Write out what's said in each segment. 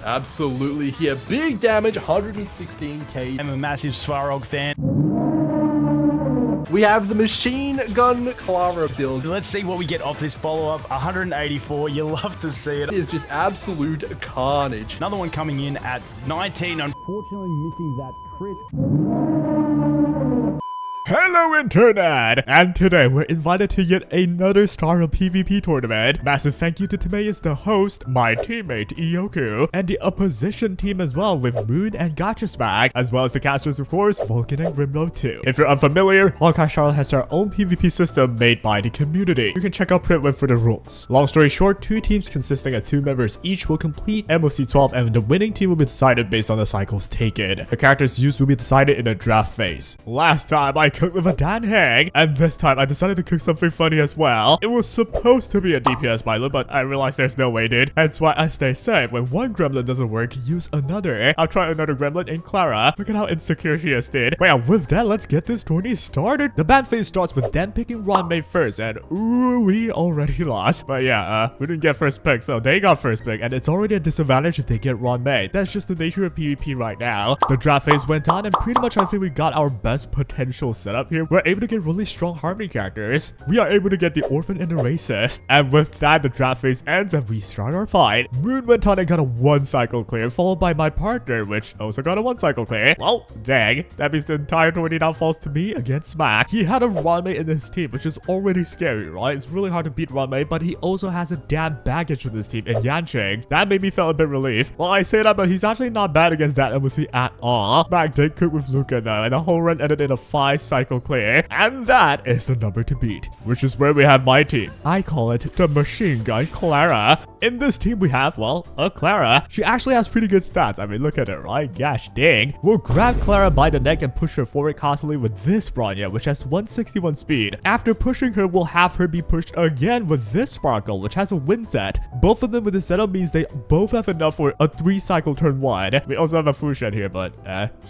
Absolutely here. Big damage, 116k. I'm a massive Svarog fan. We have the machine gun Clara build. Let's see what we get off this follow-up. 184. You love to see it. It is just absolute carnage. Another one coming in at 19. Unfortunately missing that crit. Hello Internet! And today we're invited to yet another Star of PvP tournament. Massive thank you to Timaeus the host, my teammate Ioku, and the opposition team as well with Moon and GachaSmack, as well as the casters of course, Vulcan and Grimlow too. If you're unfamiliar, Honkai Charlotte has their own PvP system made by the community. You can check out Printweb for the rules. Long story short, 2 teams consisting of 2 members each will complete MOC 12 and the winning team will be decided based on the cycles taken. The characters used will be decided in the draft phase. Last time I cooked with a Dan Hang, and this time I decided to cook something funny as well. It was supposed to be a DPS Milo, but I realized there's no way, dude. Hence why I stay safe. When one gremlin doesn't work, use another. I'll try another gremlin in Clara. Look at how insecure she is, dude. Well, with that, let's get this tourney started. The ban phase starts with Dan picking Ronmei first, and ooh, we already lost. But yeah, we didn't get first pick, so they got first pick, and it's already a disadvantage if they get Ronmei. That's just the nature of PvP right now. The draft phase went on, and pretty much I think we got our best potential setup here. We're able to get really strong harmony characters. We are able to get the Orphan and the Racist. And with that, the draft phase ends and we start our fight. Moon went on and got a 1 cycle clear, followed by my partner, which also got a 1 cycle clear. Well, dang. That means the entire tourney now falls to me against Smack. He had a Ronmei in his team, which is already scary, right? It's really hard to beat Ronmei, but he also has a damn baggage with his team in Yanqing. That made me feel a bit relieved. Well, I say that, but he's actually not bad against that MOC at all. Smack did cook with Luca though, and the whole run ended in a 5 cycle clear. And that is the number to beat, which is where we have my team. I call it the machine gun Clara. In this team we have, well, a Clara. She actually has pretty good stats. I mean, look at it, right? Gosh dang. We'll grab Clara by the neck and push her forward constantly with this Bronya, which has 161 speed. After pushing her, we'll have her be pushed again with this Sparkle, which has a wind set. Both of them with the setup means they both have enough for a 3 cycle turn 1. We also have a Fushen here, but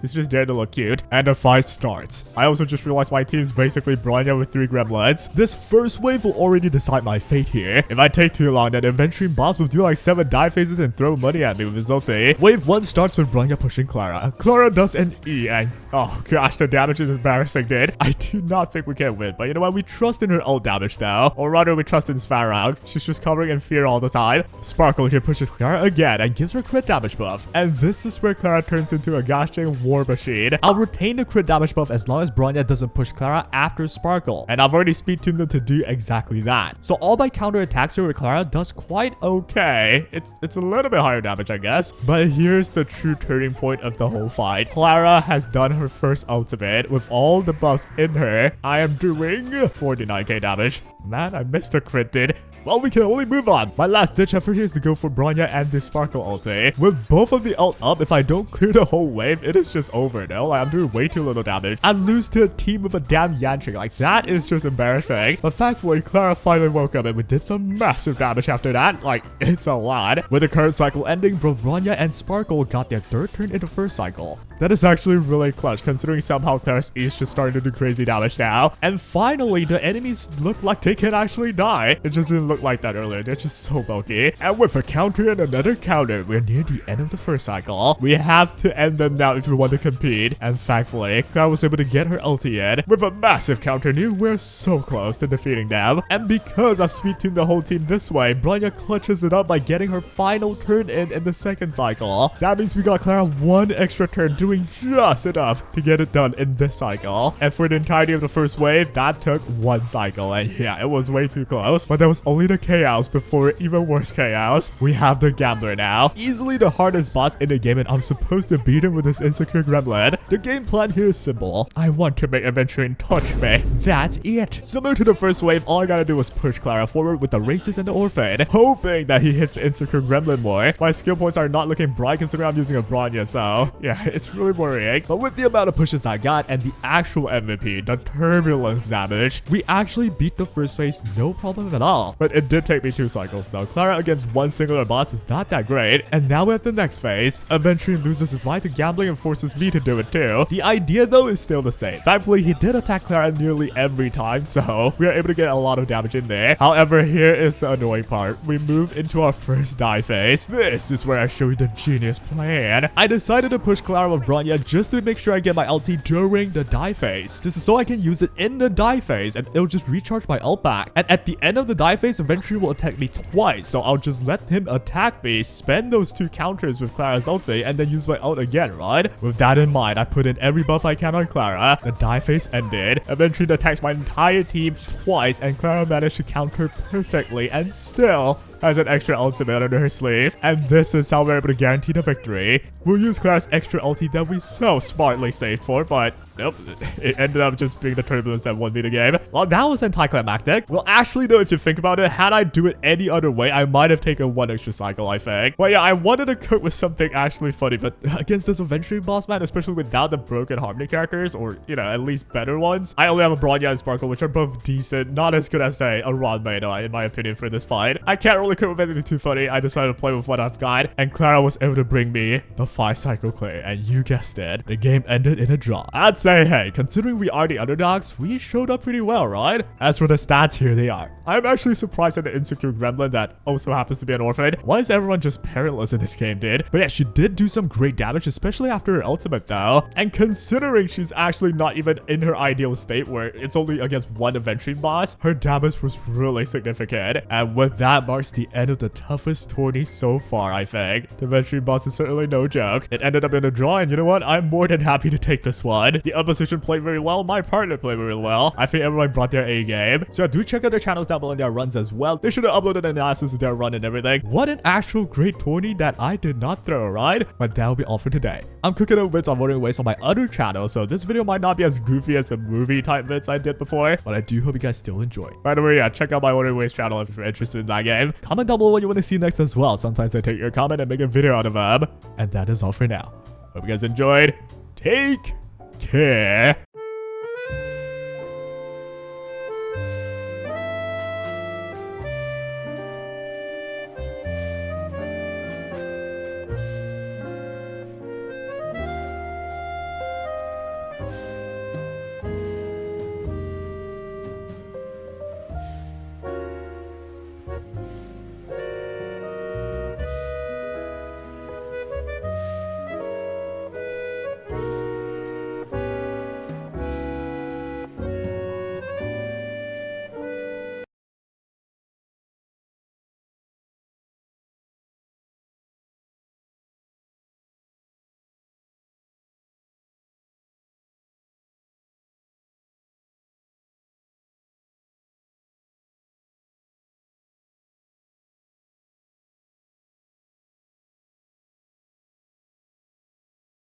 she's just there to look cute. And the fight starts. I also just realized my team's basically Bronya with 3 gremlins. This first wave will already decide my fate here. If I take too long, then eventually boss will do like 7 die phases and throw money at me with his ulti. Wave 1 starts with Bronya pushing Clara. Clara does an E and oh gosh, the damage is embarrassing, dude. I do not think we can win, but you know what? We trust in her ult damage though. Or rather, we trust in Svarog. She's just covering in fear all the time. Sparkle here pushes Clara again and gives her crit damage buff. And this is where Clara turns into a gosh dang war machine. I'll retain the crit damage buff as long as Bronya doesn't push Clara after Sparkle. And I've already speed tuned them to do exactly that. So all my counter attacks here with Clara does quite okay. It's a little bit higher damage, I guess. But here's the true turning point of the whole fight. Clara has done her first ultimate with all the buffs in her. I am doing 49k damage. Man, I missed a crit, dude. Well, we can only move on. My last ditch effort here is to go for Bronya and the Sparkle ulti. With both of the ult up, if I don't clear the whole wave, it is just over, no? Like, I'm doing way too little damage. I lose to a team with a damn Yanqing. Like, that is just embarrassing. But thankfully, Clara finally woke up and we did some massive damage after that. Like, it's a lot. With the current cycle ending, both Bronya and Sparkle got their 3rd turn in the 1st cycle. That is actually really clutch, considering somehow Clara's E is just starting to do crazy damage now. And finally, the enemies look like they can actually die. It just didn't look like that earlier. They're just so bulky. And with a counter and another counter, we're near the end of the 1st cycle. We have to end them now if we want to compete. And thankfully, Clara was able to get her ulti in. With a massive counter near, we're so close to defeating them. And because I've speed tuned the whole team this way, Bronya clutches it up by getting her final turn in the 2nd cycle. That means we got Clara 1 extra turn, doing just enough to get it done in this cycle. And for the entirety of the 1st wave, that took 1 cycle. And yeah, it was way too close. But that was only the chaos before even worse chaos. We have the Gambler now. Easily the hardest boss in the game, and I'm supposed to beat him with this insecure gremlin. The game plan here is simple. I want to make Adventuring touch me. That's it. Similar to the 1st wave, all I gotta do is push Clara forward with the Racist and the Orphan, hoping that he hits the insecure gremlin more. My skill points are not looking bright considering I'm using a Bronya, so yeah, it's really worrying. But with the amount of pushes I got and the actual MVP, the turbulence damage, we actually beat the first phase no problem at all. But it did take me 2 cycles though. Clara against one singular boss is not that great. And now we're at the next phase. Eventually loses his mind to gambling and forces me to do it too. The idea though is still the same. Thankfully he did attack Clara nearly every time, so we are able to get a lot of damage in there. However, here is the annoying part. We move into our first die phase. This is where I show you the genius plan. I decided to push Clara with Bronya just to make sure I get my ulti during the die phase. This is so I can use it in the die phase and it'll just recharge my ult back. And at the end of the die phase, eventually will attack me twice. So I'll just let him attack me, spend those 2 counters with Clara's ulti, and then use my ult again, right? With that in mind, I put in every buff I can on Clara. The die phase ended. Eventually it attacks my entire team twice and Clara managed to counter perfectly and still has an extra ultimate under her sleeve. And this is how we're able to guarantee the victory. We'll use Clara's extra ulti that we so smartly saved for, but nope, it ended up just being the turbulence that won me the game. Well, that was anticlimactic. Well, actually though, if you think about it, had I do it any other way, I might have taken 1 extra cycle, I think. But yeah, I wanted to cook with something actually funny, but against this adventuring boss man, especially without the broken harmony characters, or, you know, at least better ones, I only have a Bronya and Sparkle, which are both decent, not as good as, say, a Ranmei, though, in my opinion, for this fight. I can't really cook with anything too funny. I decided to play with what I've got, and Clara was able to bring me the 5 cycle clear, and you guessed it, the game ended in a draw. I'd say, hey, considering we are the underdogs, we showed up pretty well, right? As for the stats, here they are. I'm actually surprised at the insecure gremlin that also happens to be an orphan. Why is everyone just parentless in this game, dude? But yeah, she did do some great damage, especially after her ultimate though. And considering she's actually not even in her ideal state where it's only against 1 adventuring boss, her damage was really significant. And with that marks the end of the toughest tourney so far, I think. The adventuring boss is certainly no joke. It ended up in a draw, and you know what? I'm more than happy to take this one. The opposition played very well. My partner played very well. I think everyone brought their A game. So do check out their channels down below and their runs as well. They should have uploaded an analysis of their run and everything. What an actual great tourney that I did not throw, right? But that'll be all for today. I'm cooking up vids on Wuthering Waves on my other channel, so this video might not be as goofy as the movie type vids I did before, but I do hope you guys still enjoy. By the way, yeah, check out my Wuthering Waves channel if you're interested in that game. Comment down below what you want to see next as well. Sometimes I take your comment and make a video out of them. And that is all for now. Hope you guys enjoyed. Take care.